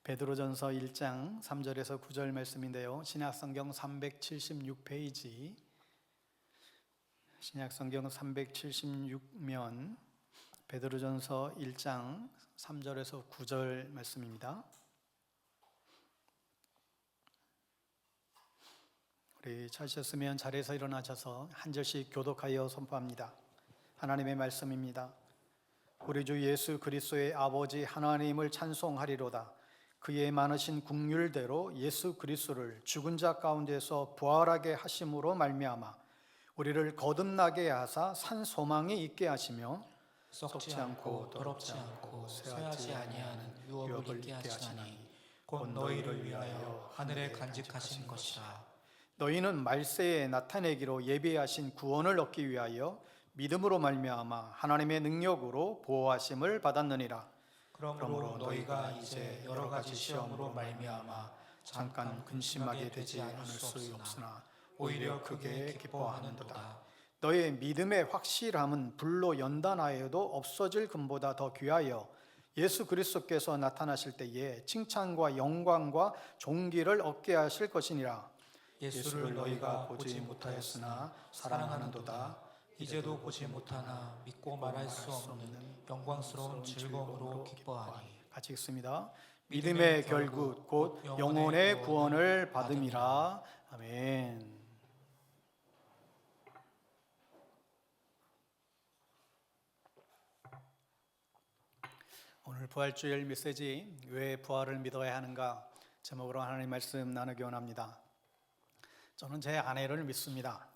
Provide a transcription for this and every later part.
베드로전서 1장 3절에서 9절 말씀인데요. 신약성경 376페이지, 신약성경 376면 베드로전서 1장 3절에서 9절 말씀입니다. 우리 찾으셨으면 자리에서 일어나셔서 한 절씩 교독하여 선포합니다. 하나님의 말씀입니다. 우리 주 예수 그리스도의 아버지 하나님을 찬송하리로다. 그의 많으신 긍휼대로 예수 그리스도를 죽은 자 가운데서 부활하게 하심으로 말미암아 우리를 거듭나게 하사 산 소망이 있게 하시며 썩지 않고 더럽지 않고 쇠하지 아니하는 유업을 있게 하시나니 곧 너희를 위하여 하늘에 간직하신 것이라. 너희는 말세에 나타내기로 예비하신 구원을 얻기 위하여 믿음으로 말미암아 하나님의 능력으로 보호하심을 받았느니라. 그러므로 너희가 이제 여러 가지 시험으로 말미암아 잠깐 근심하게 되지 않을 수 없으나 오히려 크게 기뻐하는도다. 너의 믿음의 확실함은 불로 연단하여도 없어질 금보다 더 귀하여 예수 그리스도께서 나타나실 때에 칭찬과 영광과 존귀를 얻게 하실 것이니라. 예수를 너희가 보지 못하였으나 사랑하는도다. 이제도 보지 못하나 믿고 말할 수 없는 영광스러운 즐거움으로 기뻐하니. 같이 읽습니다. 믿음의 결국 곧 영혼의 구원을 받음이라. 아멘. 오늘 부활주일 메시지 왜 부활을 믿어야 하는가 제목으로 하나님 말씀 나누기 원합니다. 저는 제 아내를 믿습니다.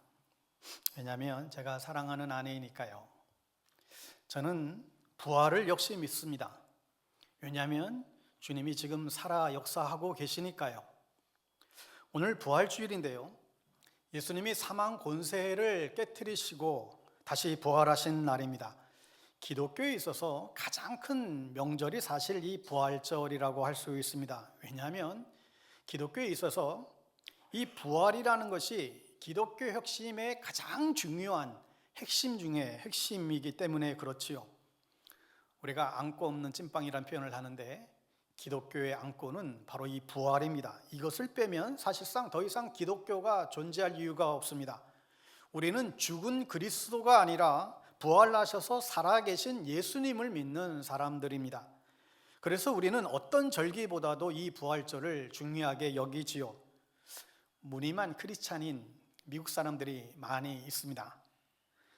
왜냐하면 제가 사랑하는 아내이니까요. 저는 부활을 역시 믿습니다. 왜냐하면 주님이 지금 살아 역사하고 계시니까요. 오늘 부활주일인데요. 예수님이 사망 권세를 깨트리시고 다시 부활하신 날입니다. 기독교에 있어서 가장 큰 명절이 사실 이 부활절이라고 할 수 있습니다. 왜냐하면 기독교에 있어서 이 부활이라는 것이 기독교 혁신의 가장 중요한 핵심 중에 핵심이기 때문에 그렇지요. 우리가 안고 없는 찐빵이라는 표현을 하는데 기독교의 안고는 바로 이 부활입니다. 이것을 빼면 사실상 더 이상 기독교가 존재할 이유가 없습니다. 우리는 죽은 그리스도가 아니라 부활하셔서 살아계신 예수님을 믿는 사람들입니다. 그래서 우리는 어떤 절기보다도 이 부활절을 중요하게 여기지요. 무늬만 크리스찬인 미국 사람들이 많이 있습니다.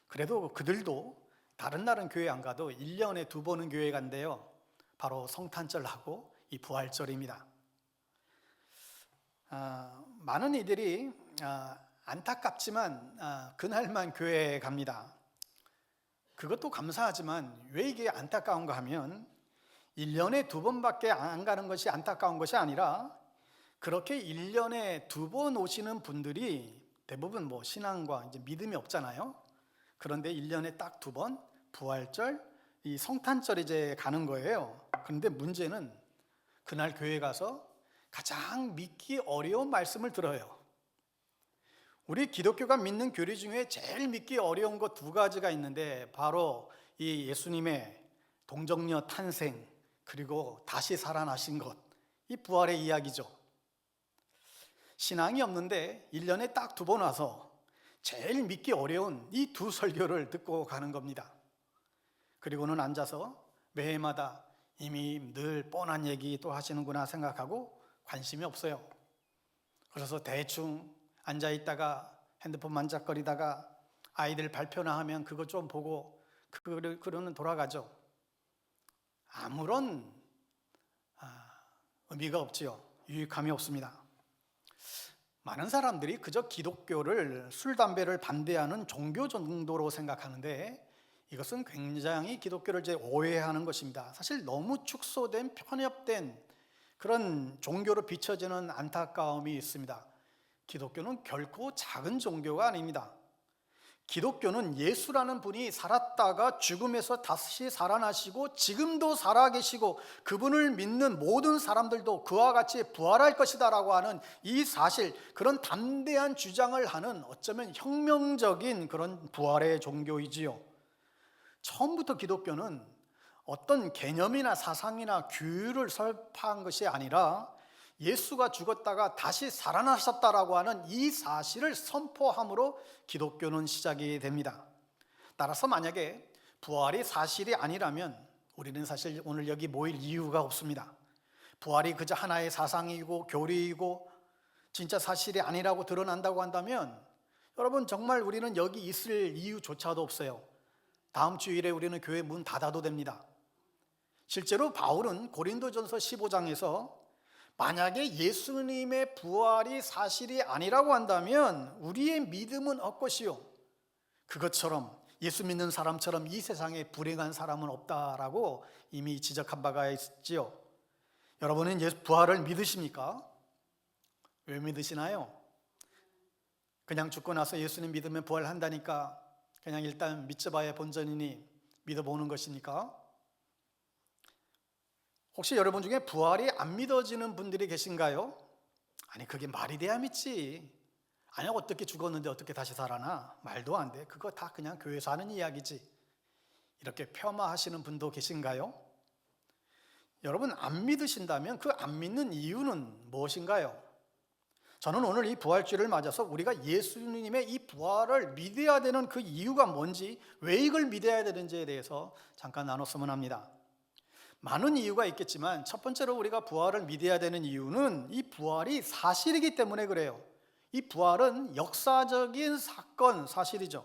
그래도 그들도 다른 날은 교회 안 가도 1년에 2번은 교회 간대요. 바로 성탄절하고 이 부활절입니다. 많은 이들이 안타깝지만 그날만 교회에 갑니다. 그것도 감사하지만 왜 이게 안타까운가 하면 1년에 2번밖에 안 가는 것이 안타까운 것이 아니라 그렇게 1년에 2번 오시는 분들이 대부분 신앙과 이제 믿음이 없잖아요. 그런데 1년에 딱 2번 부활절, 이 성탄절 이제 가는 거예요. 그런데 문제는 그날 교회 가서 가장 믿기 어려운 말씀을 들어요. 우리 기독교가 믿는 교리 중에 제일 믿기 어려운 것 2가지가 있는데 바로 이 예수님의 동정녀 탄생 그리고 다시 살아나신 것, 이 부활의 이야기죠. 신앙이 없는데 1년에 딱 2번 와서 제일 믿기 어려운 이 2 설교를 듣고 가는 겁니다. 그리고는 앉아서 매해마다 이미 늘 뻔한 얘기 또 하시는구나 생각하고 관심이 없어요. 그래서 대충 앉아있다가 핸드폰 만작거리다가 아이들 발표나 하면 그거 좀 보고 그러는 돌아가죠. 아무런 의미가 없지요. 유익함이 없습니다. 많은 사람들이 그저 기독교를 술, 담배를 반대하는 종교 정도로 생각하는데 이것은 굉장히 기독교를 오해하는 것입니다. 사실 너무 축소된 편협된 그런 종교로 비춰지는 안타까움이 있습니다. 기독교는 결코 작은 종교가 아닙니다. 기독교는 예수라는 분이 살았다가 죽음에서 다시 살아나시고 지금도 살아계시고 그분을 믿는 모든 사람들도 그와 같이 부활할 것이다 라고 하는 이 사실, 그런 담대한 주장을 하는 어쩌면 혁명적인 그런 부활의 종교이지요. 처음부터 기독교는 어떤 개념이나 사상이나 규율을 설파한 것이 아니라 예수가 죽었다가 다시 살아나셨다라고 하는 이 사실을 선포함으로 기독교는 시작이 됩니다. 따라서 만약에 부활이 사실이 아니라면 우리는 사실 오늘 여기 모일 이유가 없습니다. 부활이 그저 하나의 사상이고 교리이고 진짜 사실이 아니라고 드러난다고 한다면 여러분 정말 우리는 여기 있을 이유조차도 없어요. 다음 주일에 우리는 교회 문 닫아도 됩니다. 실제로 바울은 고린도전서 15장에서 만약에 예수님의 부활이 사실이 아니라고 한다면 우리의 믿음은 헛것이요, 그것처럼 예수 믿는 사람처럼 이 세상에 불행한 사람은 없다라고 이미 지적한 바가 있지요. 여러분은 부활을 믿으십니까? 왜 믿으시나요? 그냥 죽고 나서 예수님 믿으면 부활한다니까 그냥 일단 믿어봐야 본전이니 믿어보는 것입니까? 혹시 여러분 중에 부활이 안 믿어지는 분들이 계신가요? 아니 그게 말이 돼야 믿지. 아니 어떻게 죽었는데 어떻게 다시 살아나? 말도 안 돼. 그거 다 그냥 교회에서 하는 이야기지. 이렇게 폄하하시는 분도 계신가요? 여러분 안 믿으신다면 그 안 믿는 이유는 무엇인가요? 저는 오늘 이 부활주일을 맞아서 우리가 예수님의 이 부활을 믿어야 되는 그 이유가 뭔지, 왜 이걸 믿어야 되는지에 대해서 잠깐 나눴으면 합니다. 많은 이유가 있겠지만 첫 번째로 우리가 부활을 믿어야 되는 이유는 이 부활이 사실이기 때문에 그래요. 이 부활은 역사적인 사건, 사실이죠.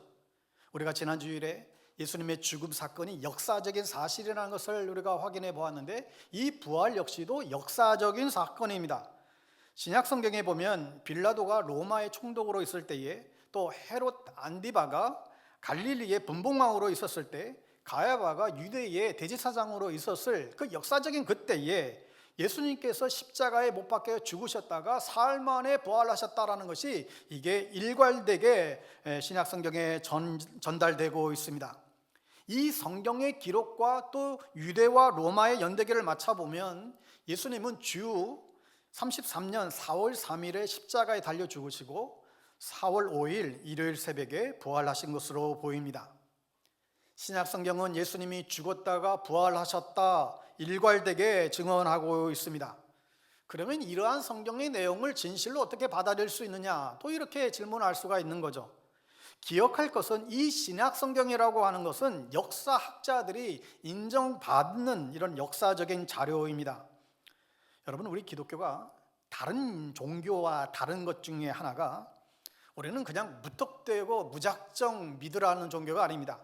우리가 지난 주일에 예수님의 죽음 사건이 역사적인 사실이라는 것을 우리가 확인해 보았는데 이 부활 역시도 역사적인 사건입니다. 신약 성경에 보면 빌라도가 로마의 총독으로 있을 때에, 또 헤롯 안디바가 갈릴리의 분봉왕으로 있었을 때, 가야바가 유대의 대제사장으로 있었을 그 역사적인 그때에 예수님께서 십자가에 못 박혀 죽으셨다가 사흘 만에 부활하셨다라는 것이 이게 일괄되게 신약 성경에 전달되고 있습니다. 이 성경의 기록과 또 유대와 로마의 연대기를 맞춰보면 예수님은 주 33년 4월 3일에 십자가에 달려 죽으시고 4월 5일 일요일 새벽에 부활하신 것으로 보입니다. 신약 성경은 예수님이 죽었다가 부활하셨다 일괄되게 증언하고 있습니다. 그러면 이러한 성경의 내용을 진실로 어떻게 받아들일 수 있느냐, 또 이렇게 질문할 수가 있는 거죠. 기억할 것은 이 신약 성경이라고 하는 것은 역사학자들이 인정받는 이런 역사적인 자료입니다. 여러분, 우리 기독교가 다른 종교와 다른 것 중에 하나가 우리는 그냥 무턱대고 무작정 믿으라는 종교가 아닙니다.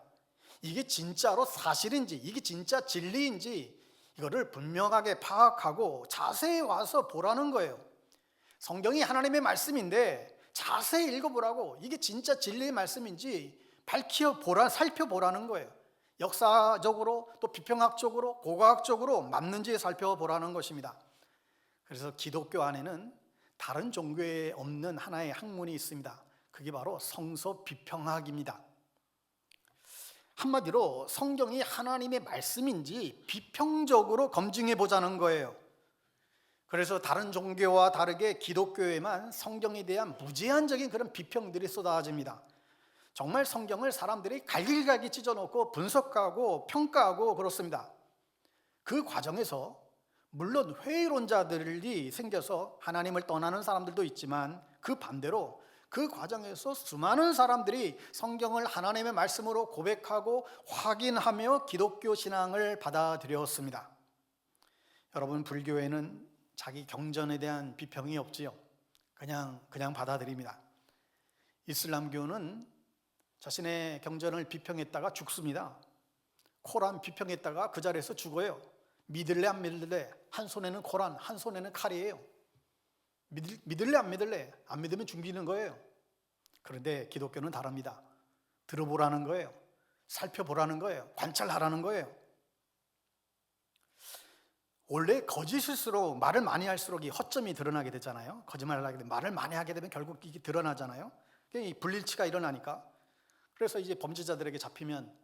이게 진짜로 사실인지, 이게 진짜 진리인지 이거를 분명하게 파악하고 자세히 와서 보라는 거예요. 성경이 하나님의 말씀인데 자세히 읽어보라고, 이게 진짜 진리의 말씀인지 살펴보라는 거예요. 역사적으로 또 비평학적으로 고고학적으로 맞는지 살펴보라는 것입니다. 그래서 기독교 안에는 다른 종교에 없는 하나의 학문이 있습니다. 그게 바로 성서 비평학입니다. 한마디로 성경이 하나님의 말씀인지 비평적으로 검증해 보자는 거예요. 그래서 다른 종교와 다르게 기독교에만 성경에 대한 무제한적인 그런 비평들이 쏟아집니다. 정말 성경을 사람들이 갈길갈기 찢어놓고 분석하고 평가하고 그렇습니다. 그 과정에서 물론 회의론자들이 생겨서 하나님을 떠나는 사람들도 있지만 그 반대로 그 과정에서 수많은 사람들이 성경을 하나님의 말씀으로 고백하고 확인하며 기독교 신앙을 받아들였습니다. 여러분, 불교에는 자기 경전에 대한 비평이 없지요. 그냥 받아들입니다. 이슬람교는 자신의 경전을 비평했다가 죽습니다. 코란 비평했다가 그 자리에서 죽어요. 믿을래 안 믿을래? 한 손에는 코란, 한 손에는 칼이에요. 믿을래 안 믿을래? 안 믿으면 죽이는 거예요. 그런데 기독교는 다릅니다. 들어보라는 거예요. 살펴보라는 거예요. 관찰하라는 거예요. 원래 거짓일수록 말을 많이 할수록 이 허점이 드러나게 되잖아요. 거짓말을 하게 되면, 말을 많이 하게 되면 결국 이게 드러나잖아요. 이 불일치가 일어나니까. 그래서 이제 범죄자들에게 잡히면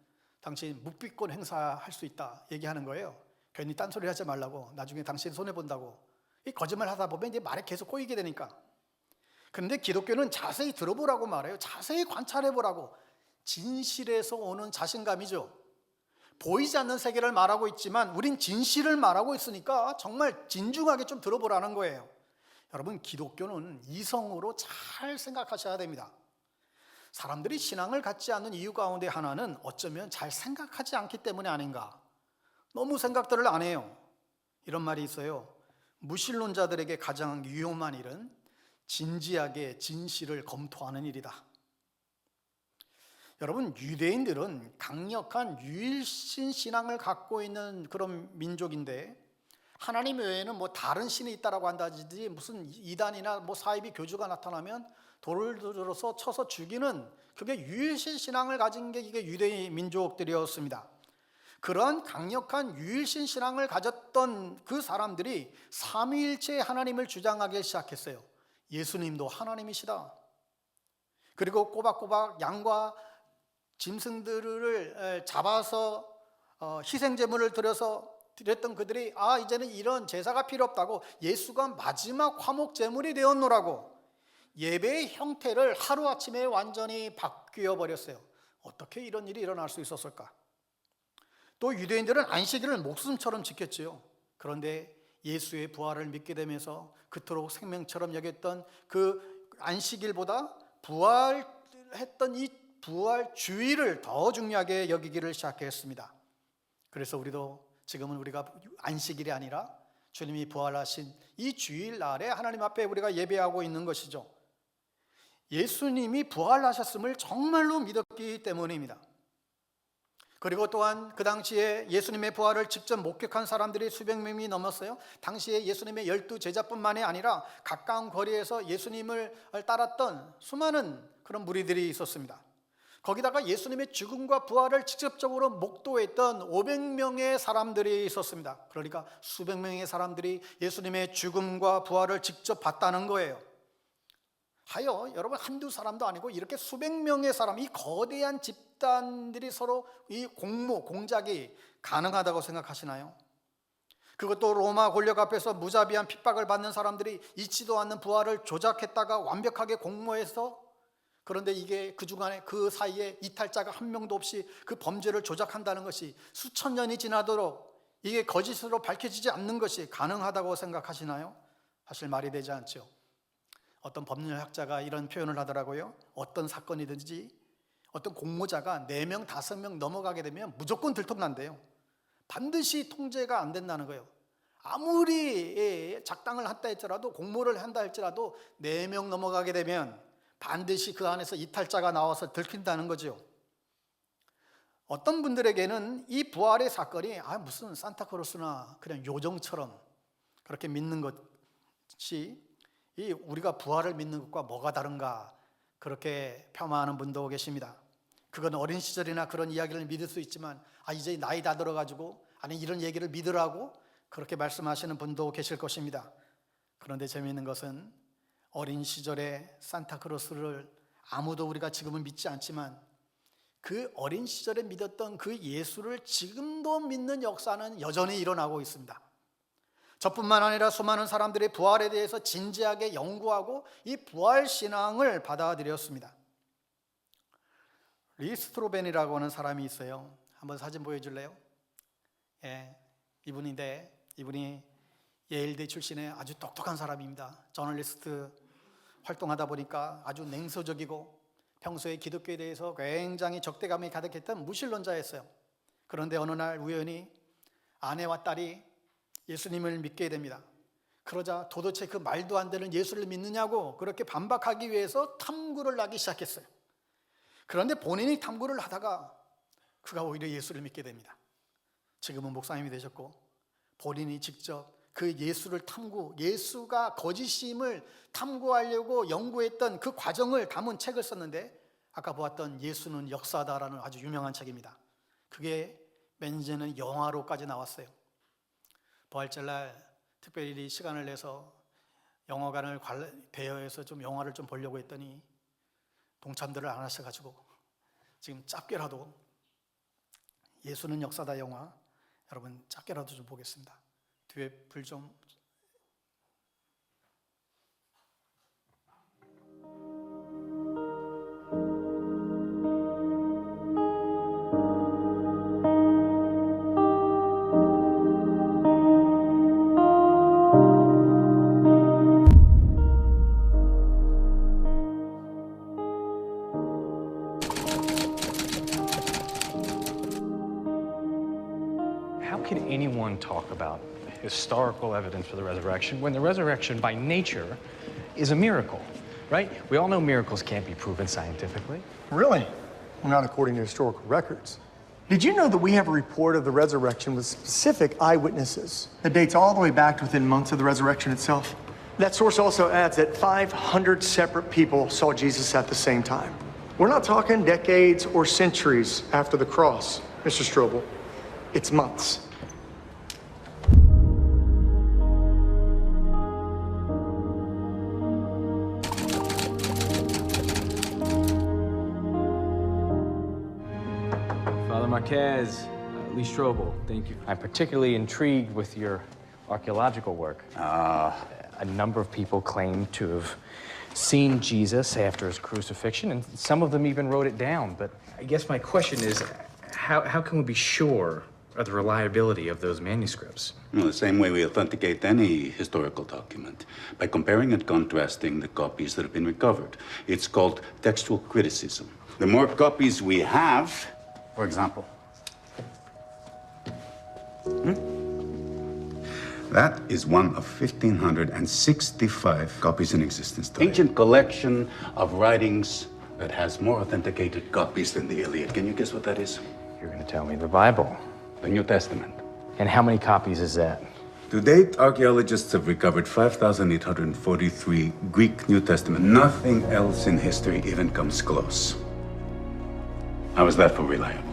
당신 묵비권 행사할 수 있다 얘기하는 거예요. 괜히 딴소리 하지 말라고, 나중에 당신 손해본다고. 이 거짓말 하다 보면 이제 말에 계속 꼬이게 되니까. 그런데 기독교는 자세히 들어보라고 말해요. 자세히 관찰해보라고. 진실에서 오는 자신감이죠. 보이지 않는 세계를 말하고 있지만 우린 진실을 말하고 있으니까 정말 진중하게 좀 들어보라는 거예요. 여러분, 기독교는 이성으로 잘 생각하셔야 됩니다. 사람들이 신앙을 갖지 않는 이유 가운데 하나는 어쩌면 잘 생각하지 않기 때문이 아닌가. 너무 생각들을 안 해요. 이런 말이 있어요. 무신론자들에게 가장 위험한 일은 진지하게 진실을 검토하는 일이다. 여러분, 유대인들은 강력한 유일신 신앙을 갖고 있는 그런 민족인데 하나님 외에는 뭐 다른 신이 있다라고 한다든지 무슨 이단이나 뭐 사이비 교주가 나타나면 돌을 들어서 쳐서 죽이는 그게 유일신 신앙을 가진 게 이게 유대인 민족들이었습니다. 그러한 강력한 유일신 신앙을 가졌던 그 사람들이 삼위일체 하나님을 주장하기 시작했어요. 예수님도 하나님이시다. 그리고 꼬박꼬박 양과 짐승들을 잡아서 희생제물을 드렸던 그들이 이제는 이런 제사가 필요 없다고 예수가 마지막 화목제물이 되었노라고 예배의 형태를 하루아침에 완전히 바뀌어 버렸어요. 어떻게 이런 일이 일어날 수 있었을까? 또 유대인들은 안식일을 목숨처럼 지켰지요. 그런데 예수의 부활을 믿게 되면서 그토록 생명처럼 여겼던 그 안식일보다 부활했던 이 부활 주일을 더 중요하게 여기기를 시작했습니다. 그래서 우리도 지금은 우리가 안식일이 아니라 주님이 부활하신 이 주일날에 하나님 앞에 우리가 예배하고 있는 것이죠. 예수님이 부활하셨음을 정말로 믿었기 때문입니다. 그리고 또한 그 당시에 예수님의 부활을 직접 목격한 사람들이 수백 명이 넘었어요. 당시에 예수님의 12 제자뿐만이 아니라 가까운 거리에서 예수님을 따랐던 수많은 그런 무리들이 있었습니다. 거기다가 예수님의 죽음과 부활을 직접적으로 목도했던 500명의 사람들이 있었습니다. 그러니까 수백 명의 사람들이 예수님의 죽음과 부활을 직접 봤다는 거예요. 하여 여러분, 한두 사람도 아니고 이렇게 수백 명의 사람, 이 거대한 집단들이 서로 이 공작이 가능하다고 생각하시나요? 그것도 로마 권력 앞에서 무자비한 핍박을 받는 사람들이 있지도 않는 부활을 조작했다가 완벽하게 공모해서, 그런데 이게 그 중간에 그 사이에 이탈자가 한 명도 없이 그 범죄를 조작한다는 것이 수천 년이 지나도록 이게 거짓으로 밝혀지지 않는 것이 가능하다고 생각하시나요? 사실 말이 되지 않죠. 어떤 법률학자가 이런 표현을 하더라고요. 어떤 사건이든지 어떤 공모자가 4명, 5명 넘어가게 되면 무조건 들통난대요. 반드시 통제가 안 된다는 거예요. 아무리 작당을 한다 할지라도, 공모를 한다 할지라도 4명 넘어가게 되면 반드시 그 안에서 이탈자가 나와서 들킨다는 거죠. 어떤 분들에게는 이 부활의 사건이 무슨 산타크로스나 그냥 요정처럼 그렇게 믿는 것이 이 우리가 부활을 믿는 것과 뭐가 다른가, 그렇게 폄하하는 분도 계십니다. 그건 어린 시절이나 그런 이야기를 믿을 수 있지만 이제 나이 다 들어가지고 아니 이런 얘기를 믿으라고 그렇게 말씀하시는 분도 계실 것입니다. 그런데 재미있는 것은 어린 시절에 산타크로스를 아무도 우리가 지금은 믿지 않지만 그 어린 시절에 믿었던 그 예수를 지금도 믿는 역사는 여전히 일어나고 있습니다. 저뿐만 아니라 수많은 사람들이 부활에 대해서 진지하게 연구하고 이 부활 신앙을 받아들였습니다. 리 스트로벤이라고 하는 사람이 있어요. 한번 사진 보여줄래요? 이분이 예일대 출신의 아주 똑똑한 사람입니다. 저널리스트 활동하다 보니까 아주 냉소적이고 평소에 기독교에 대해서 굉장히 적대감이 가득했던 무신론자였어요. 그런데 어느 날 우연히 아내와 딸이 예수님을 믿게 됩니다. 그러자 도대체 그 말도 안 되는 예수를 믿느냐고 그렇게 반박하기 위해서 탐구를 하기 시작했어요. 그런데 본인이 탐구를 하다가 그가 오히려 예수를 믿게 됩니다. 지금은 목사님이 되셨고 본인이 직접 그 예수를 예수가 거짓임을 탐구하려고 연구했던 그 과정을 담은 책을 썼는데 아까 보았던 예수는 역사다라는 아주 유명한 책입니다. 그게 몇 년 전에 영화로까지 나왔어요. 부활절날 특별히 시간을 내서 영화관을 대여해서 좀 영화를 좀 보려고 했더니 동참들을 안 하셔가지고 지금 짧게라도 예수는 역사다 영화 여러분 짧게라도 좀 보겠습니다. 뒤에 불 좀. anyone talk about historical evidence for the resurrection when the resurrection by nature is a miracle, right? We all know miracles can't be proven scientifically. Really? Well, not according to historical records. Did you know that we have a report of the resurrection with specific eyewitnesses that dates all the way back to within months of the resurrection itself? That source also adds that 500 separate people saw Jesus at the same time. We're not talking decades or centuries after the cross, Mr. Strobel. It's months. Father Marquez, Lee Strobel, thank you. I'm particularly intrigued with your archaeological work. A number of people claim to have seen Jesus after his crucifixion, and some of them even wrote it down. But I guess my question is, how can we be sure of the reliability of those manuscripts? Well, the same way we authenticate any historical document, by comparing and contrasting the copies that have been recovered. It's called textual criticism. The more copies we have, for example, that is one of 1,565 copies in existence today. Ancient collection of writings that has more authenticated copies than the Iliad. Can you guess what that is? You're going to tell me the Bible. The New Testament. And how many copies is that? To date, archaeologists have recovered 5,843 Greek New Testament. Nothing else in history even comes close. How is that for reliable?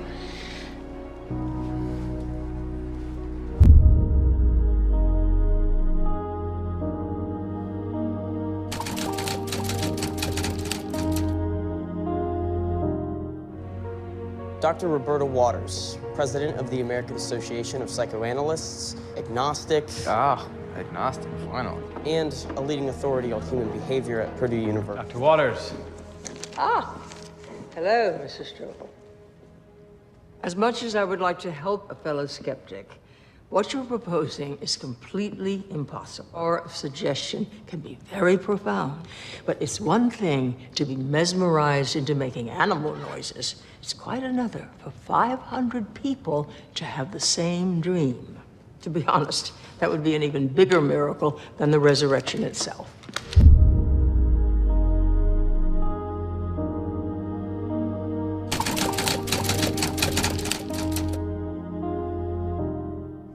Dr. Roberta Waters, president of the American Association of Psychoanalysts, agnostic, Agnostic, why not? and a leading authority on human behavior at Purdue University. Dr. Waters. Hello, Mrs. Strobel. As much as I would like to help a fellow skeptic, what you're proposing is completely impossible. Our suggestion can be very profound, but it's one thing to be mesmerized into making animal noises. It's quite another for 500 people to have the same dream. To be honest, that would be an even bigger miracle than the resurrection itself.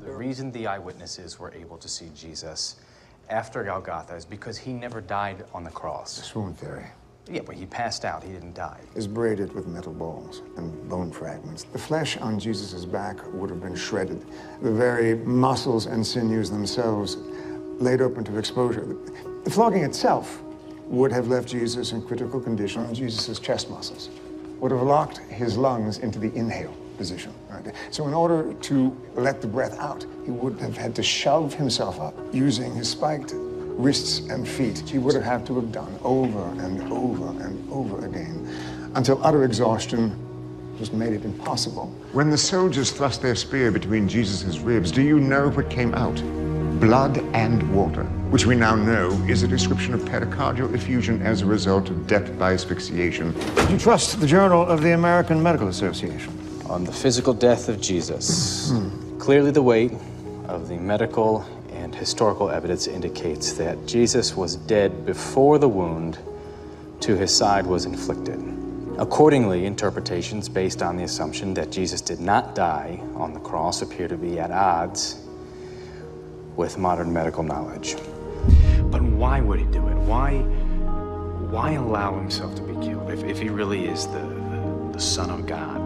The reason the eyewitnesses were able to see Jesus after Golgotha is because he never died on the cross. Swoon theory Yeah, but he passed out. He didn't die. is braided with metal balls and bone fragments. The flesh on Jesus' back would have been shredded. The very muscles and sinews themselves laid open to exposure. The flogging itself would have left Jesus in critical condition. Jesus' chest muscles would have locked his lungs into the inhale position. Right? So in order to let the breath out, he would have had to shove himself up using his spiked wrists and feet. He would have had to have done over and over and over again until utter exhaustion just made it impossible. When the soldiers thrust their spear between Jesus' ribs, do you know what came out? Blood and water, which we now know is a description of pericardial effusion as a result of death by asphyxiation. Do you trust the Journal of the American Medical Association? On the physical death of Jesus, clearly the weight of the medical and historical evidence indicates that Jesus was dead before the wound to his side was inflicted. Accordingly, interpretations based on the assumption that Jesus did not die on the cross appear to be at odds with modern medical knowledge. But why would he do it? Why allow himself to be killed? If he really is the Son of God,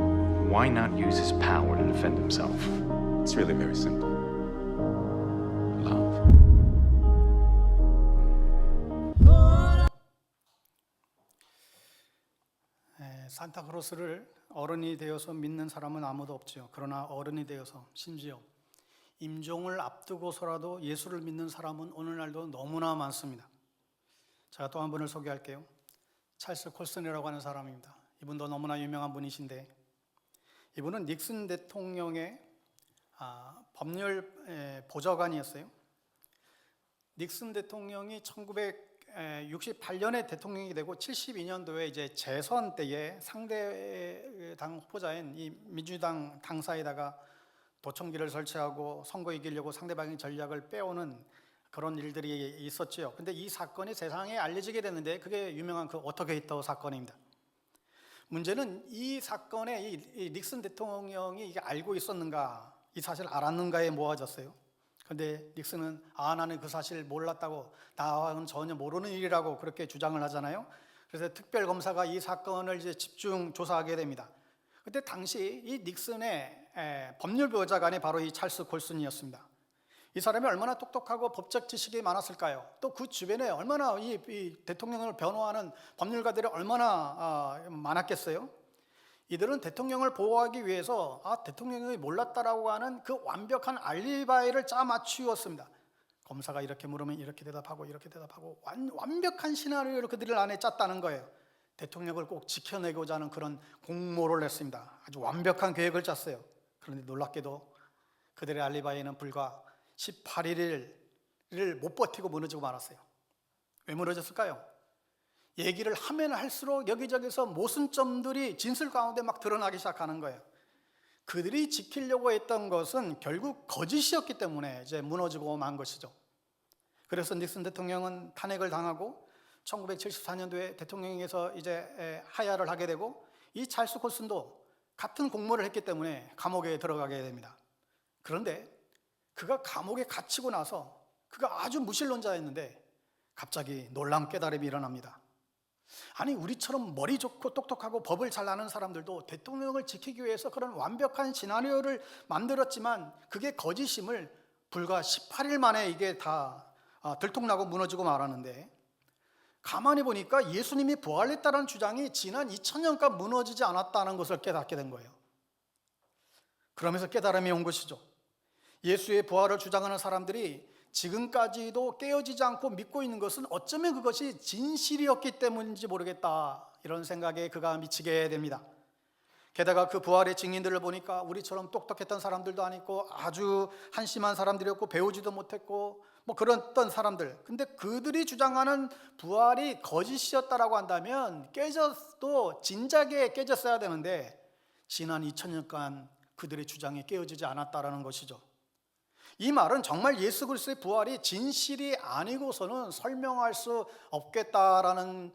why not use his power to defend himself? It's really very simple. Love. 산타크로스를 어른이 되어서 믿는 사람은 아무도 없죠. 그러나 어른이 되어서 심지어 임종을 앞두고서라도 예수를 믿는 사람은 오늘날도 너무나 많습니다. 제가 또 한 분을 소개할게요. 찰스 콜슨이라고 하는 사람입니다. 이분도 너무나 유명한 분이신데 이분은 닉슨 대통령의 법률 보좌관이었어요. 닉슨 대통령이 1968년에 대통령이 되고 72년도에 이제 재선 때에 상대 당 후보자인 이 민주당 당사에다가 도청기를 설치하고 선거 이기려고 상대방의 전략을 빼오는 그런 일들이 있었지요. 근데 이 사건이 세상에 알려지게 됐는데 그게 유명한 그 워터게이트 사건입니다. 문제는 이 사건에 이 닉슨 대통령이 이게 알고 있었는가, 이 사실을 알았는가에 모아졌어요. 그런데 닉슨은 나는 그 사실 몰랐다고, 나와는 전혀 모르는 일이라고 그렇게 주장을 하잖아요. 그래서 특별검사가 이 사건을 이제 집중 조사하게 됩니다. 그때 당시 이 닉슨의 법률보좌관이 바로 이 찰스 콜슨이었습니다. 이 사람이 얼마나 똑똑하고 법적 지식이 많았을까요? 또 그 주변에 얼마나 이 대통령을 변호하는 법률가들이 얼마나 많았겠어요? 이들은 대통령을 보호하기 위해서 대통령이 몰랐다라고 하는 그 완벽한 알리바이를 짜맞추었습니다. 검사가 이렇게 물으면 이렇게 대답하고 이렇게 대답하고 완벽한 시나리오를 그들 안에 짰다는 거예요. 대통령을 꼭 지켜내고자 하는 그런 공모를 했습니다. 아주 완벽한 계획을 짰어요. 그런데 놀랍게도 그들의 알리바이는 불과 18일을 못 버티고 무너지고 말았어요. 왜 무너졌을까요? 얘기를 하면 할수록 여기저기서 모순점들이 진술 가운데 막 드러나기 시작하는 거예요. 그들이 지키려고 했던 것은 결국 거짓이었기 때문에 이제 무너지고 만 것이죠. 그래서 닉슨 대통령은 탄핵을 당하고 1974년도에 대통령에서 이제 하야를 하게 되고, 이 찰스 콜슨도 같은 공모를 했기 때문에 감옥에 들어가게 됩니다. 그런데 그가 감옥에 갇히고 나서 그가 아주 무신론자였는데 갑자기 놀라운 깨달음이 일어납니다. 아니, 우리처럼 머리 좋고 똑똑하고 법을 잘 아는 사람들도 대통령을 지키기 위해서 그런 완벽한 시나리오를 만들었지만 그게 거짓임을 불과 18일 만에 이게 다 들통나고 무너지고 말았는데, 가만히 보니까 예수님이 부활했다는 주장이 지난 2000년간 무너지지 않았다는 것을 깨닫게 된 거예요. 그러면서 깨달음이 온 것이죠. 예수의 부활을 주장하는 사람들이 지금까지도 깨어지지 않고 믿고 있는 것은 어쩌면 그것이 진실이었기 때문인지 모르겠다, 이런 생각에 그가 미치게 됩니다. 게다가 그 부활의 증인들을 보니까 우리처럼 똑똑했던 사람들도 아니고 아주 한심한 사람들이었고 배우지도 못했고 뭐 그랬던 사람들, 근데 그들이 주장하는 부활이 거짓이었다라고 한다면 깨져도 진작에 깨졌어야 되는데 지난 2000년간 그들의 주장이 깨어지지 않았다라는 것이죠. 이 말은 정말 예수 그리스도의 부활이 진실이 아니고서는 설명할 수 없겠다라는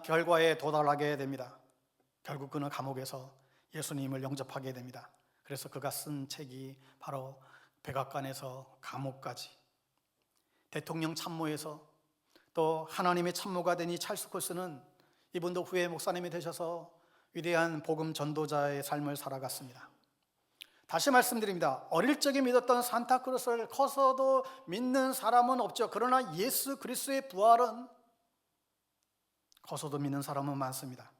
결과에 도달하게 됩니다. 결국 그는 감옥에서 예수님을 영접하게 됩니다. 그래서 그가 쓴 책이 바로 백악관에서 감옥까지, 대통령 참모에서 또 하나님의 참모가 된 이 찰스 콜슨은 이분도 후에 목사님이 되셔서 위대한 복음 전도자의 삶을 살아갔습니다. 다시 말씀드립니다. 어릴 적에 믿었던 산타크로스를 커서도 믿는 사람은 없죠. 그러나 예수 그리스도의 부활은 커서도 믿는 사람은 많습니다.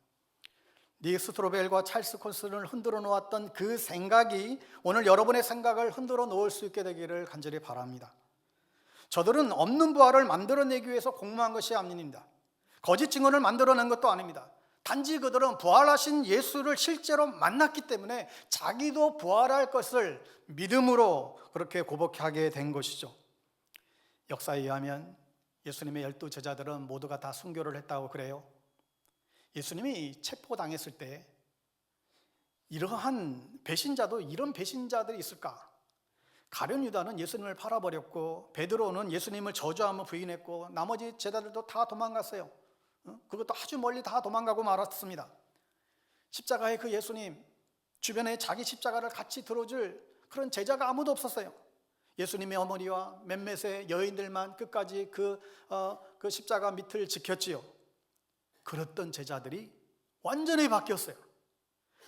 닉 스트로벨과 찰스 콜슨을 흔들어 놓았던 그 생각이 오늘 여러분의 생각을 흔들어 놓을 수 있게 되기를 간절히 바랍니다. 저들은 없는 부활을 만들어내기 위해서 공모한 것이 아닙니다. 거짓 증언을 만들어낸 것도 아닙니다. 단지 그들은 부활하신 예수를 실제로 만났기 때문에 자기도 부활할 것을 믿음으로 그렇게 고백하게 된 것이죠. 역사에 의하면 예수님의 12 제자들은 모두가 다 순교를 했다고 그래요. 예수님이 체포당했을 때 이러한 배신자도 이런 배신자들이 있을까? 가룟 유다는 예수님을 팔아버렸고, 베드로는 예수님을 저주하며 부인했고, 나머지 제자들도 다 도망갔어요. 그것도 아주 멀리 다 도망가고 말았습니다. 십자가의 그 예수님 주변에 자기 십자가를 같이 들어줄 그런 제자가 아무도 없었어요. 예수님의 어머니와 몇몇의 여인들만 끝까지 그 십자가 밑을 지켰지요. 그랬던 제자들이 완전히 바뀌었어요.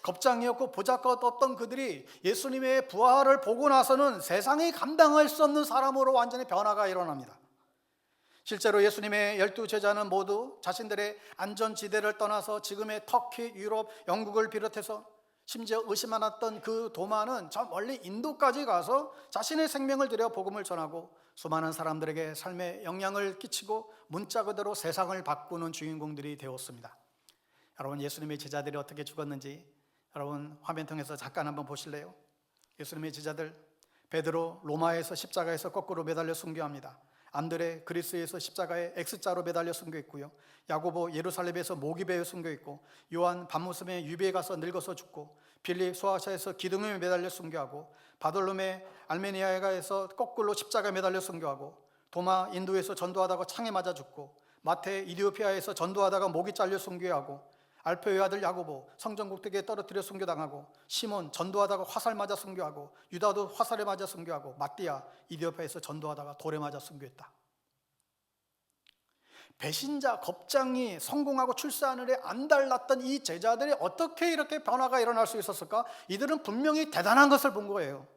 겁장이었고 보잘것 없던 그들이 예수님의 부활을 보고 나서는 세상이 감당할 수 없는 사람으로 완전히 변화가 일어납니다. 실제로 예수님의 12 제자는 모두 자신들의 안전지대를 떠나서 지금의 터키, 유럽, 영국을 비롯해서 심지어 의심 많았던 그 도마는 저 멀리 인도까지 가서 자신의 생명을 들여 복음을 전하고 수많은 사람들에게 삶에 영향을 끼치고 문자 그대로 세상을 바꾸는 주인공들이 되었습니다. 여러분, 예수님의 제자들이 어떻게 죽었는지 여러분 화면 통해서 잠깐 한번 보실래요? 예수님의 제자들 베드로 로마에서 십자가에서 거꾸로 매달려 순교합니다. 안드레 그리스에서 십자가에 X자로 매달려 순교했고요. 야고보 예루살렘에서 모기배에 순교했고, 요한 밤무섬에 유배에 가서 늙어서 죽고, 빌립 소아차에서 기둥에 매달려 순교하고, 바돌로메 알메니아에서 거꾸로 십자가에 매달려 순교하고, 도마 인도에서 전도하다가 창에 맞아 죽고, 마태 이디오피아에서 전도하다가 목이 잘려 순교하고, 알페의 아들 야고보 성전 꼭대기에 떨어뜨려 순교당하고, 시몬 전도하다가 화살 맞아 순교하고, 유다도 화살에 맞아 순교하고, 마띠아 이디오피아에서 전도하다가 돌에 맞아 순교했다. 배신자 겁장이 성공하고 출세하는 데 안달났던 이 제자들이 어떻게 이렇게 변화가 일어날 수 있었을까? 이들은 분명히 대단한 것을 본 거예요.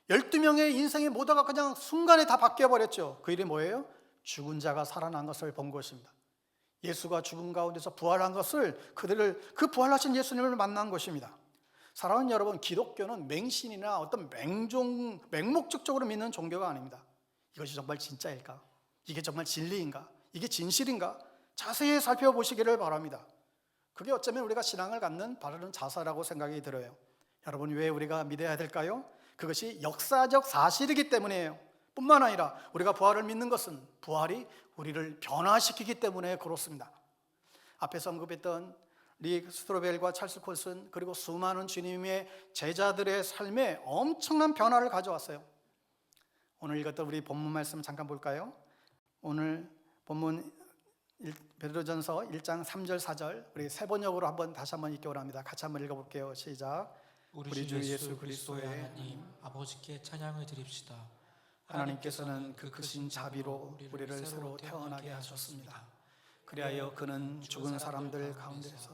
12명의 인생의 모두가 그냥 순간에 다 바뀌어버렸죠. 그 일이 뭐예요? 죽은 자가 살아난 것을 본 것입니다. 예수가 죽은 가운데서 부활한 것을, 그 부활하신 예수님을 만난 것입니다. 사랑하는 여러분, 기독교는 맹신이나 어떤 맹목적으로 믿는 종교가 아닙니다. 이것이 정말 진짜일까? 이게 정말 진리인가? 이게 진실인가? 자세히 살펴보시기를 바랍니다. 그게 어쩌면 우리가 신앙을 갖는 바른 자세라고 생각이 들어요. 여러분, 왜 우리가 믿어야 될까요? 그것이 역사적 사실이기 때문이에요. 뿐만 아니라 우리가 부활을 믿는 것은 부활이 우리를 변화시키기 때문에 그렇습니다. 앞에서 언급했던 리 스트로벨과 찰스 콜슨, 그리고 수많은 주님의 제자들의 삶에 엄청난 변화를 가져왔어요. 오늘 읽었던 우리 본문 말씀 잠깐 볼까요? 오늘 본문 베드로전서 1장 3절 4절 우리 세 번역으로 다시 한번 읽기 원합니다. 같이 한번 읽어볼게요. 시작. 우리 주 예수 그리스도의 하나님 아버지께 찬양을 드립시다. 하나님께서는 그 크신 자비로 우리를 새로 태어나게 하셨습니다. 그리하여 그는 죽은 사람들 가운데서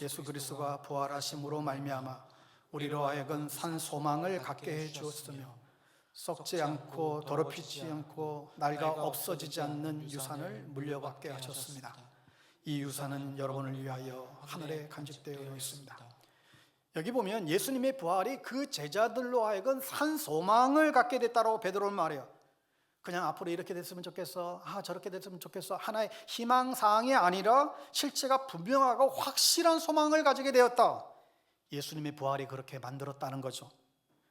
예수 그리스도가 부활하심으로 말미암아 우리로 하여금 산 소망을 갖게 해 주었으며, 썩지 않고 더럽히지 않고 낡아 없어지지 않는 유산을 물려받게 하셨습니다. 이 유산은 여러분을 위하여 하늘에 간직되어 있습니다. 여기 보면 예수님의 부활이 그 제자들로 하여금 산 소망을 갖게 됐다고 베드로는 말해요. 그냥 앞으로 이렇게 됐으면 좋겠어, 저렇게 됐으면 좋겠어, 하나의 희망사항이 아니라 실체가 분명하고 확실한 소망을 가지게 되었다. 예수님의 부활이 그렇게 만들었다는 거죠.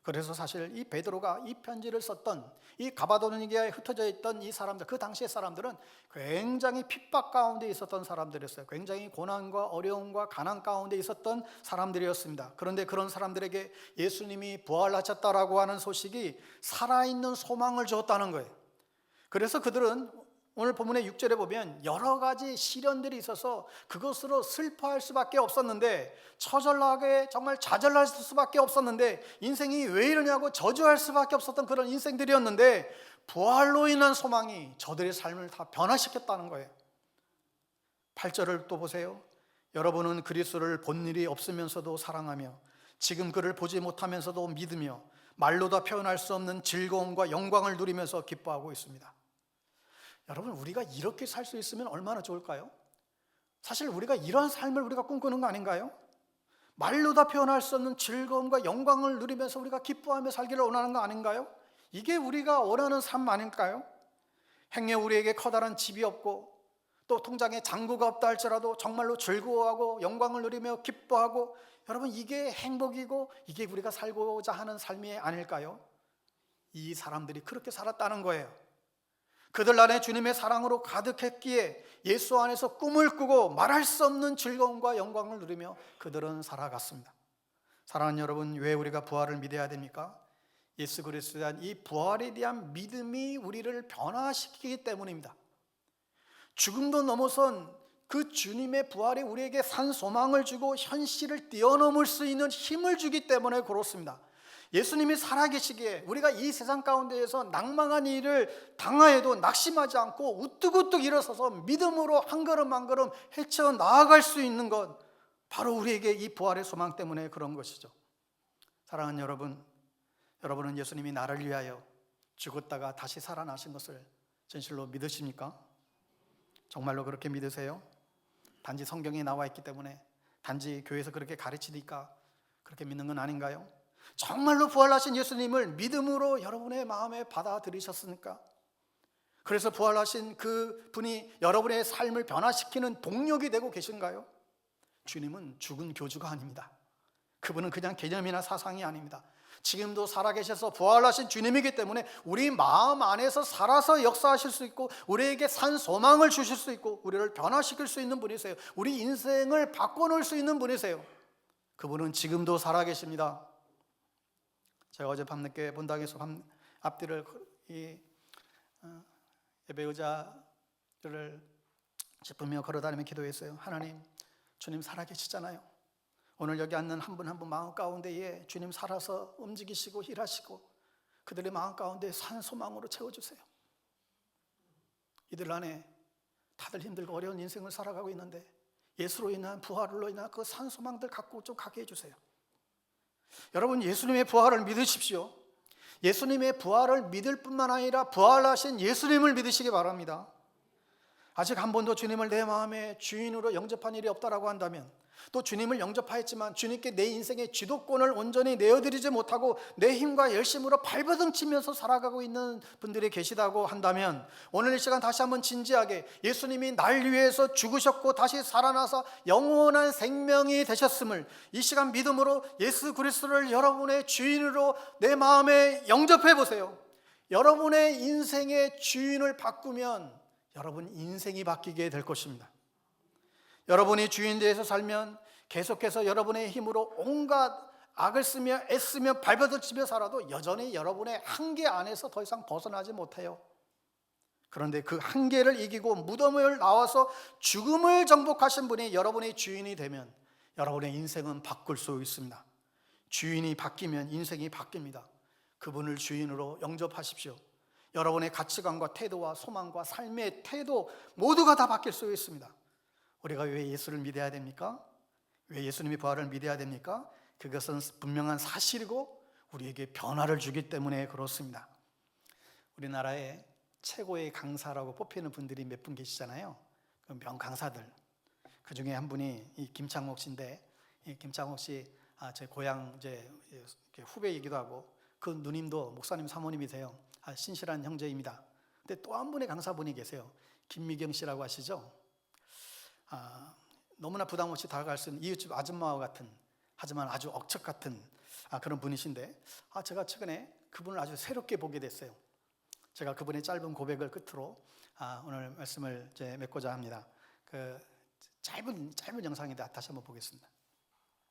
그래서 사실 이 베드로가 이 편지를 썼던 이 가바도니아에 흩어져 있던 이 사람들, 그 당시의 사람들은 굉장히 핍박 가운데 있었던 사람들이었어요. 굉장히 고난과 어려움과 가난 가운데 있었던 사람들이었습니다. 그런데 그런 사람들에게 예수님이 부활하셨다라고 하는 소식이 살아있는 소망을 주었다는 거예요. 그래서 그들은 오늘 본문의 6절에 보면 여러 가지 시련들이 있어서 그것으로 슬퍼할 수밖에 없었는데, 처절하게 정말 좌절할 수밖에 없었는데, 인생이 왜 이러냐고 저주할 수밖에 없었던 그런 인생들이었는데, 부활로 인한 소망이 저들의 삶을 다 변화시켰다는 거예요. 8절을 또 보세요. 여러분은 그리스도를 본 일이 없으면서도 사랑하며 지금 그를 보지 못하면서도 믿으며 말로 다 표현할 수 없는 즐거움과 영광을 누리면서 기뻐하고 있습니다. 여러분, 우리가 이렇게 살 수 있으면 얼마나 좋을까요? 사실 우리가 이런 삶을 우리가 꿈꾸는 거 아닌가요? 말로 다 표현할 수 없는 즐거움과 영광을 누리면서 우리가 기뻐하며 살기를 원하는 거 아닌가요? 이게 우리가 원하는 삶 아닐까요? 행여 우리에게 커다란 집이 없고 또 통장에 잔고가 없다 할지라도 정말로 즐거워하고 영광을 누리며 기뻐하고, 여러분, 이게 행복이고 이게 우리가 살고자 하는 삶이 아닐까요? 이 사람들이 그렇게 살았다는 거예요. 그들 안에 주님의 사랑으로 가득했기에 예수 안에서 꿈을 꾸고 말할 수 없는 즐거움과 영광을 누리며 그들은 살아갔습니다. 사랑하는 여러분, 왜 우리가 부활을 믿어야 됩니까? 예수 그리스도에 대한 이 부활에 대한 믿음이 우리를 변화시키기 때문입니다. 죽음도 넘어선 그 주님의 부활이 우리에게 산 소망을 주고 현실을 뛰어넘을 수 있는 힘을 주기 때문에 그렇습니다. 예수님이 살아계시기에 우리가 이 세상 가운데에서 낭망한 일을 당하여도 낙심하지 않고 우뚝우뚝 일어서서 믿음으로 한 걸음 한 걸음 헤쳐나아갈 수 있는 것, 바로 우리에게 이 부활의 소망 때문에 그런 것이죠. 사랑하는 여러분, 여러분은 예수님이 나를 위하여 죽었다가 다시 살아나신 것을 진실로 믿으십니까? 정말로 그렇게 믿으세요? 단지 성경에 나와 있기 때문에, 단지 교회에서 그렇게 가르치니까 그렇게 믿는 건 아닌가요? 정말로 부활하신 예수님을 믿음으로 여러분의 마음에 받아들이셨습니까? 그래서 부활하신 그 분이 여러분의 삶을 변화시키는 동력이 되고 계신가요? 주님은 죽은 교주가 아닙니다. 그분은 그냥 개념이나 사상이 아닙니다. 지금도 살아계셔서 부활하신 주님이기 때문에 우리 마음 안에서 살아서 역사하실 수 있고 우리에게 산 소망을 주실 수 있고 우리를 변화시킬 수 있는 분이세요. 우리 인생을 바꿔놓을 수 있는 분이세요. 그분은 지금도 살아계십니다. 제가 어제 밤늦게 본당에서 앞뒤를 예배 의자를 짚으며 걸어다니며 기도했어요. 하나님, 주님 살아계시잖아요. 오늘 여기 앉는 한 분 한 분 마음 가운데에 주님 살아서 움직이시고 일하시고 그들의 마음 가운데 산 소망으로 채워주세요. 이들 안에 다들 힘들고 어려운 인생을 살아가고 있는데 예수로 인한 부활로 인한 그 산 소망들 갖고 좀 가게 해주세요. 여러분, 예수님의 부활을 믿으십시오. 예수님의 부활을 믿을 뿐만 아니라 부활하신 예수님을 믿으시기 바랍니다. 아직 한 번도 주님을 내 마음의 주인으로 영접한 일이 없다라고 한다면, 또 주님을 영접하였지만 주님께 내 인생의 주도권을 온전히 내어드리지 못하고 내 힘과 열심으로 발버둥 치면서 살아가고 있는 분들이 계시다고 한다면, 오늘 이 시간 다시 한번 진지하게 예수님이 날 위해서 죽으셨고 다시 살아나서 영원한 생명이 되셨음을 이 시간 믿음으로 예수 그리스도를 여러분의 주인으로 내 마음에 영접해 보세요. 여러분의 인생의 주인을 바꾸면 여러분 인생이 바뀌게 될 것입니다. 여러분이 주인되어서 살면 계속해서 여러분의 힘으로 온갖 악을 쓰며 애쓰며 발버둥 치며 살아도 여전히 여러분의 한계 안에서 더 이상 벗어나지 못해요. 그런데 그 한계를 이기고 무덤을 나와서 죽음을 정복하신 분이 여러분의 주인이 되면 여러분의 인생은 바꿀 수 있습니다. 주인이 바뀌면 인생이 바뀝니다. 그분을 주인으로 영접하십시오. 여러분의 가치관과 태도와 소망과 삶의 태도 모두가 다 바뀔 수 있습니다. 우리가 왜 예수를 믿어야 됩니까? 왜 예수님의 부활을 믿어야 됩니까? 그것은 분명한 사실이고 우리에게 변화를 주기 때문에 그렇습니다. 우리나라에 최고의 강사라고 뽑히는 분들이 몇 분 계시잖아요. 명강사들. 그 중에 한 분이 이 김창옥 씨인데, 이 김창옥 씨 제 고향 이제 후배이기도 하고 그 누님도 목사님 사모님이세요. 신실한 형제입니다. 근데 또 한 분의 강사분이 계세요. 김미경 씨라고 아시죠? 너무나 부담 없이 다가갈 수 있는 이웃집 아줌마와 같은, 하지만 아주 억척 같은 그런 분이신데, 제가 최근에 그분을 아주 새롭게 보게 됐어요. 제가 그분의 짧은 고백을 끝으로 오늘 말씀을 이제 맺고자 합니다. 그 짧은 영상인데 다시 한번 보겠습니다.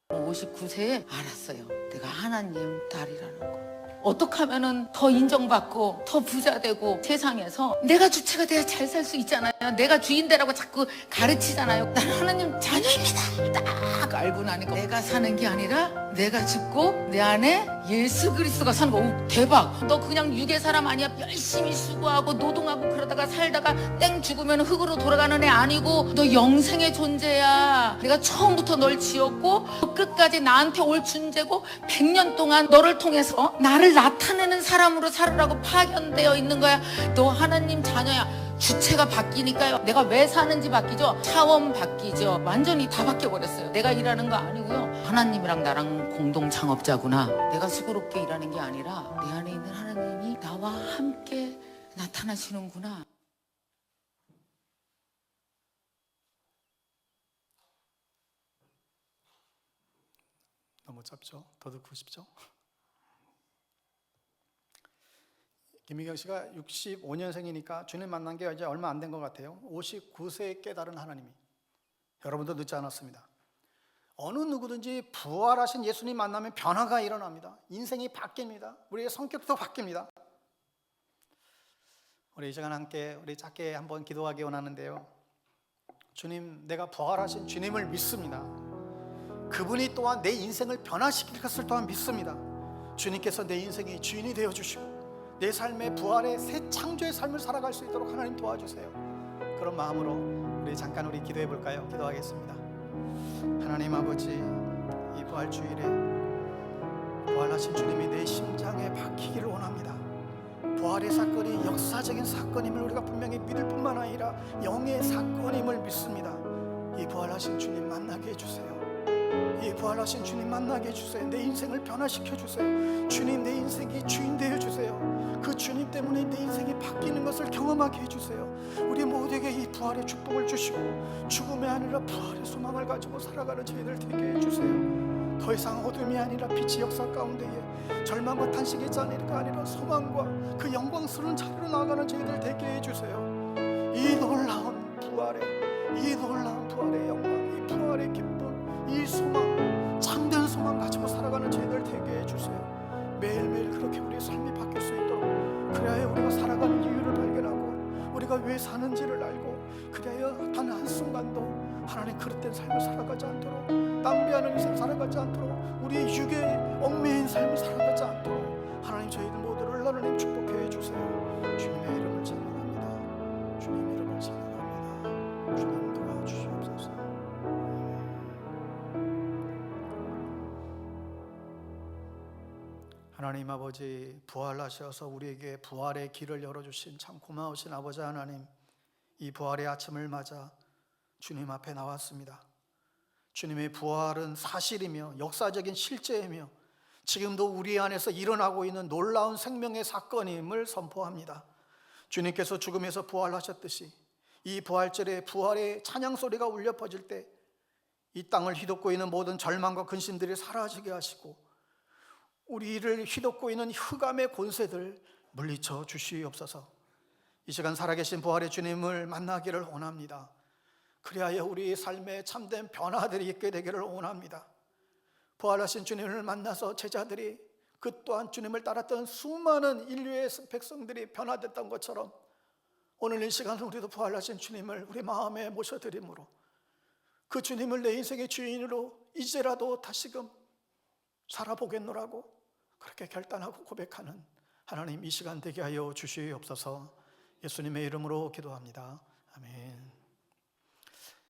59세에 알았어요. 내가 하나님 딸이라는 거. 어떻게 하면은 더 인정받고 더 부자 되고 세상에서 내가 주체가 돼야 잘 살 수 있잖아요. 내가 주인되라고 자꾸 가르치잖아요. 나는 하나님 자녀입니다. 딱 알고 나니까 내가 사는 게 아니라 내가 죽고 내 안에 예수 그리스도가 사는 거. 오, 대박. 너 그냥 육의 사람 아니야. 열심히 수고하고 노동하고 그러다가 살다가 땡 죽으면 흙으로 돌아가는 애 아니고 너 영생의 존재야. 내가 처음부터 널 지었고 끝까지 나한테 올 존재고 100년 동안 너를 통해서 나를 나타내는 사람으로 살으라고 파견되어 있는 거야. 너 하나님 자녀야. 주체가 바뀌니까요. 내가 왜 사는지 바뀌죠. 차원 바뀌죠. 완전히 다 바뀌어버렸어요. 내가 일하는 거 아니고요. 하나님이랑 나랑 공동 창업자구나. 내가 수고롭게 일하는 게 아니라 내 안에 있는 하나님이 나와 함께 나타나시는구나. 너무 짧죠? 더 듣고 싶죠? 김미경 씨가 65년생이니까 주님 만난 게 이제 얼마 안 된 것 같아요. 59세에 깨달은 하나님이. 여러분도 늦지 않았습니다. 어느 누구든지 부활하신 예수님 만나면 변화가 일어납니다. 인생이 바뀝니다. 우리의 성격도 바뀝니다. 우리 이 시간 함께 우리 짧게 한번 기도하기 원하는데요. 주님, 내가 부활하신 주님을 믿습니다. 그분이 또한 내 인생을 변화시킬 것을 또한 믿습니다. 주님께서 내 인생의 주인이 되어주시고 내 삶의 부활의 새 창조의 삶을 살아갈 수 있도록 하나님 도와주세요. 그런 마음으로 우리 잠깐 기도해 볼까요? 기도하겠습니다. 하나님 아버지, 이 부활 주일에 부활하신 주님이 내 심장에 박히기를 원합니다. 부활의 사건이 역사적인 사건임을 우리가 분명히 믿을 뿐만 아니라 영의 사건임을 믿습니다. 이 부활하신 주님 만나게 해주세요. 이 부활하신 주님 만나게 해주세요. 내 인생을 변화시켜 주세요. 주님, 내 인생이 주인 되어주세요. 그 주님 때문에 내 인생이 바뀌는 것을 경험하게 해주세요. 우리 모두에게 이 부활의 축복을 주시고 죽음이 아니라 부활의 소망을 가지고 살아가는 저희들 되게 해주세요. 더 이상 어둠이 아니라 빛의 역사 가운데에 절망과 탄식의 자리가 아니라 소망과 그 영광스러운 자리로 나아가는 저희들 되게 해주세요. 이 놀라운 부활의 영광, 이 부활의 기쁨, 이 소망, 참된 소망 가지고 살아가는 저희들 되게 해주세요. 매일매일 그렇게 우리의 삶이 바뀔 수 있도록, 그래야 우리가 살아가는 이유를 발견하고 우리가 왜 사는지를 알고, 그래야 단 한순간도 하나님 그릇된 삶을 살아가지 않도록, 낭비하는 인생 살아가지 않도록, 우리의 육에 얽매인 삶을 살아가지 않도록 하나님 저희들 모두를 하나님 축복해 주세요. 주님의 이름을 찬양합니다. 주님 이름을 찬양합니다. 주님 도와주시옵소서. 하나님 아버지, 부활하셔서 우리에게 부활의 길을 열어주신 참 고마우신 아버지 하나님, 이 부활의 아침을 맞아 주님 앞에 나왔습니다. 주님의 부활은 사실이며 역사적인 실제이며 지금도 우리 안에서 일어나고 있는 놀라운 생명의 사건임을 선포합니다. 주님께서 죽음에서 부활하셨듯이 이 부활절에 부활의 찬양 소리가 울려 퍼질 때 이 땅을 휘덮고 있는 모든 절망과 근심들이 사라지게 하시고 우리를 휘덮고 있는 흑암의 권세들 물리쳐 주시옵소서. 이 시간 살아계신 부활의 주님을 만나기를 원합니다. 그리하여 우리 삶에 참된 변화들이 있게 되기를 원합니다. 부활하신 주님을 만나서 제자들이 그 또한 주님을 따랐던 수많은 인류의 백성들이 변화됐던 것처럼 오늘 이 시간 우리도 부활하신 주님을 우리 마음에 모셔드림으로 그 주님을 내 인생의 주인으로 이제라도 다시금 살아보겠노라고 그렇게 결단하고 고백하는 하나님 이 시간 되게 하여 주시옵소서. 예수님의 이름으로 기도합니다. 아멘.